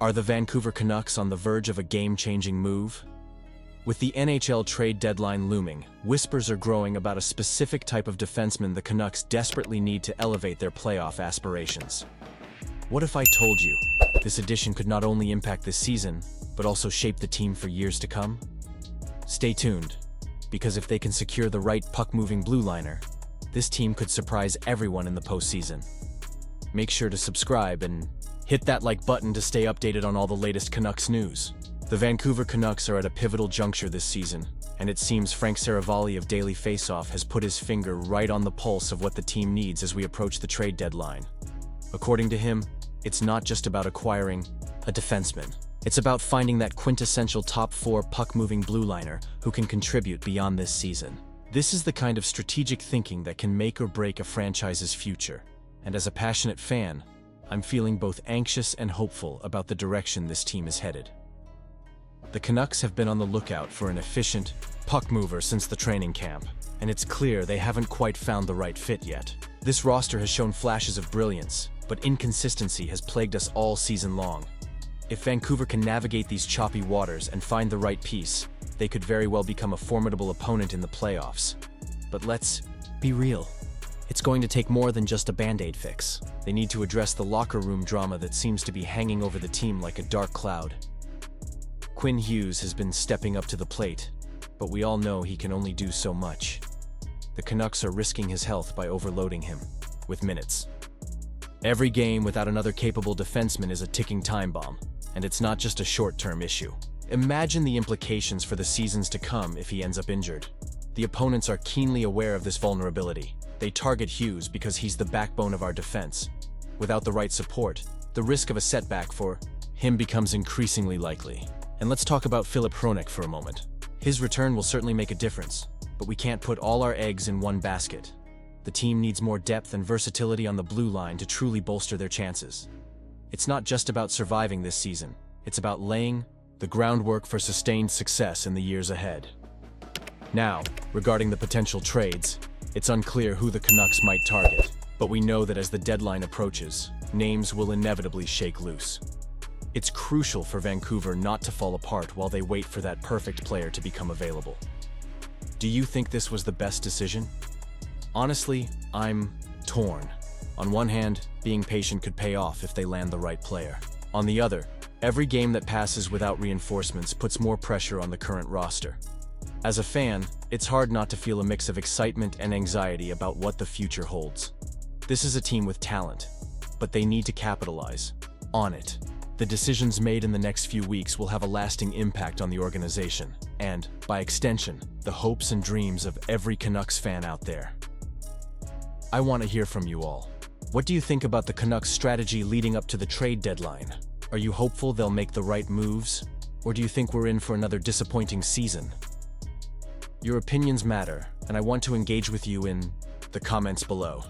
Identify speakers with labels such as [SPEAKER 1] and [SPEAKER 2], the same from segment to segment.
[SPEAKER 1] Are the Vancouver Canucks on the verge of a game-changing move? With the NHL trade deadline looming, whispers are growing about a specific type of defenseman the Canucks desperately need to elevate their playoff aspirations. What if I told you this addition could not only impact this season, but also shape the team for years to come? Stay tuned, because if they can secure the right puck-moving blue liner, this team could surprise everyone in the postseason. Make sure to subscribe and hit that like button to stay updated on all the latest Canucks news. The Vancouver Canucks are at a pivotal juncture this season, and it seems Frank Saravalli of Daily Faceoff has put his finger right on the pulse of what the team needs as we approach the trade deadline. According to him, it's not just about acquiring a defenseman. It's about finding that quintessential top-4 puck-moving blue liner who can contribute beyond this season. This is the kind of strategic thinking that can make or break a franchise's future. And as a passionate fan, I'm feeling both anxious and hopeful about the direction this team is headed. The Canucks have been on the lookout for an efficient puck mover since the training camp, and it's clear they haven't quite found the right fit yet. This roster has shown flashes of brilliance, but inconsistency has plagued us all season long. If Vancouver can navigate these choppy waters and find the right piece, they could very well become a formidable opponent in the playoffs. But let's be real. It's going to take more than just a band-aid fix. They need to address the locker room drama that seems to be hanging over the team like a dark cloud. Quinn Hughes has been stepping up to the plate, but we all know he can only do so much. The Canucks are risking his health by overloading him with minutes. Every game without another capable defenseman is a ticking time bomb, and it's not just a short-term issue. Imagine the implications for the seasons to come if he ends up injured. The opponents are keenly aware of this vulnerability. They target Hughes because he's the backbone of our defense. Without the right support, the risk of a setback for him becomes increasingly likely. And let's talk about Filip Hronek for a moment. His return will certainly make a difference, but we can't put all our eggs in one basket. The team needs more depth and versatility on the blue line to truly bolster their chances. It's not just about surviving this season, it's about laying the groundwork for sustained success in the years ahead. Now, regarding the potential trades, it's unclear who the Canucks might target, but we know that as the deadline approaches, names will inevitably shake loose. It's crucial for Vancouver not to fall apart while they wait for that perfect player to become available. Do you think this was the best decision? Honestly, I'm torn. On one hand, being patient could pay off if they land the right player. On the other, every game that passes without reinforcements puts more pressure on the current roster. As a fan, it's hard not to feel a mix of excitement and anxiety about what the future holds. This is a team with talent, but they need to capitalize on it. The decisions made in the next few weeks will have a lasting impact on the organization, and, by extension, the hopes and dreams of every Canucks fan out there. I want to hear from you all. What do you think about the Canucks' strategy leading up to the trade deadline? Are you hopeful they'll make the right moves, or do you think we're in for another disappointing season? Your opinions matter, and I want to engage with you in the comments below.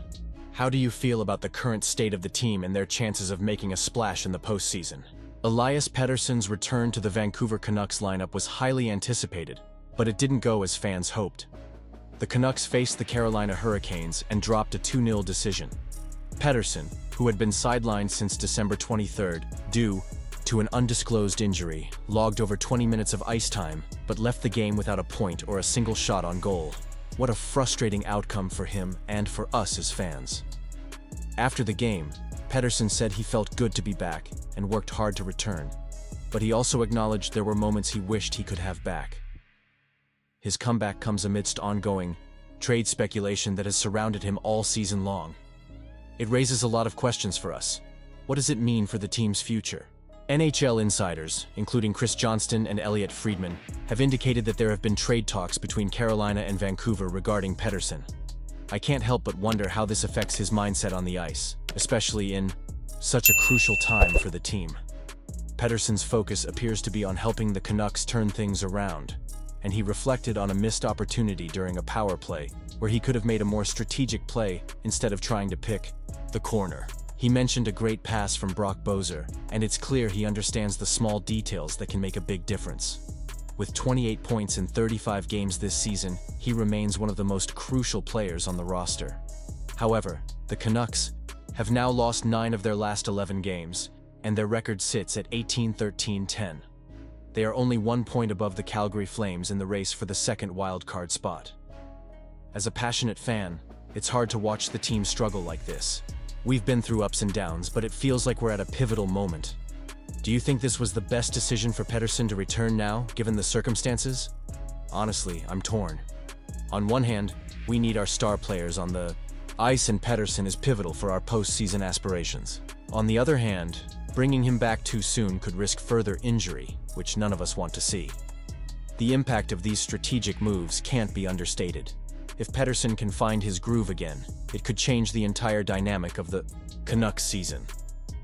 [SPEAKER 1] How do you feel about the current state of the team and their chances of making a splash in the postseason? Elias Pettersson's return to the Vancouver Canucks lineup was highly anticipated, but it didn't go as fans hoped. The Canucks faced the Carolina Hurricanes and dropped a 2-0 decision. Pettersson, who had been sidelined since December 23rd due to an undisclosed injury, logged over 20 minutes of ice time, but left the game without a point or a single shot on goal. What a frustrating outcome for him and for us as fans. After the game, Pettersson said he felt good to be back and worked hard to return, but he also acknowledged there were moments he wished he could have back. His comeback comes amidst ongoing trade speculation that has surrounded him all season long. It raises a lot of questions for us. What does it mean for the team's future? NHL insiders, including Chris Johnston and Elliot Friedman, have indicated that there have been trade talks between Carolina and Vancouver regarding Pettersson. I can't help but wonder how this affects his mindset on the ice, especially in such a crucial time for the team. Pettersson's focus appears to be on helping the Canucks turn things around, and he reflected on a missed opportunity during a power play where he could have made a more strategic play instead of trying to pick the corner. He mentioned a great pass from Brock Boeser, and it's clear he understands the small details that can make a big difference. With 28 points in 35 games this season, he remains one of the most crucial players on the roster. However, the Canucks have now lost 9 of their last 11 games, and their record sits at 18-13-10. They are only 1 point above the Calgary Flames in the race for the second wildcard spot. As a passionate fan, it's hard to watch the team struggle like this. We've been through ups and downs, but it feels like we're at a pivotal moment. Do you think this was the best decision for Pettersson to return now, given the circumstances? Honestly, I'm torn. On one hand, we need our star players on the ice, and Pettersson is pivotal for our postseason aspirations. On the other hand, bringing him back too soon could risk further injury, which none of us want to see. The impact of these strategic moves can't be understated. If Pettersson can find his groove again, it could change the entire dynamic of the Canucks season.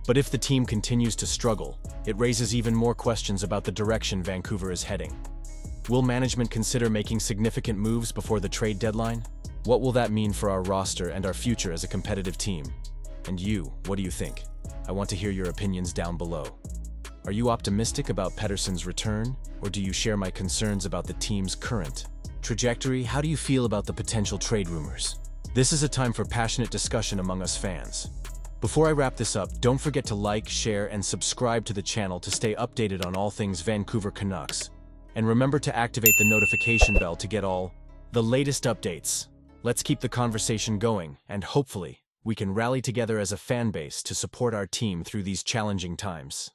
[SPEAKER 1] But if the team continues to struggle, it raises even more questions about the direction Vancouver is heading. Will management consider making significant moves before the trade deadline? What will that mean for our roster and our future as a competitive team? And you, what do you think? I want to hear your opinions down below. Are you optimistic about Pettersson's return, or do you share my concerns about the team's current trajectory? How do you feel about the potential trade rumors? This is a time for passionate discussion among us fans. Before I wrap this up, don't forget to like, share, and subscribe to the channel to stay updated on all things Vancouver Canucks. And remember to activate the notification bell to get all the latest updates. Let's keep the conversation going, and hopefully, we can rally together as a fan base to support our team through these challenging times.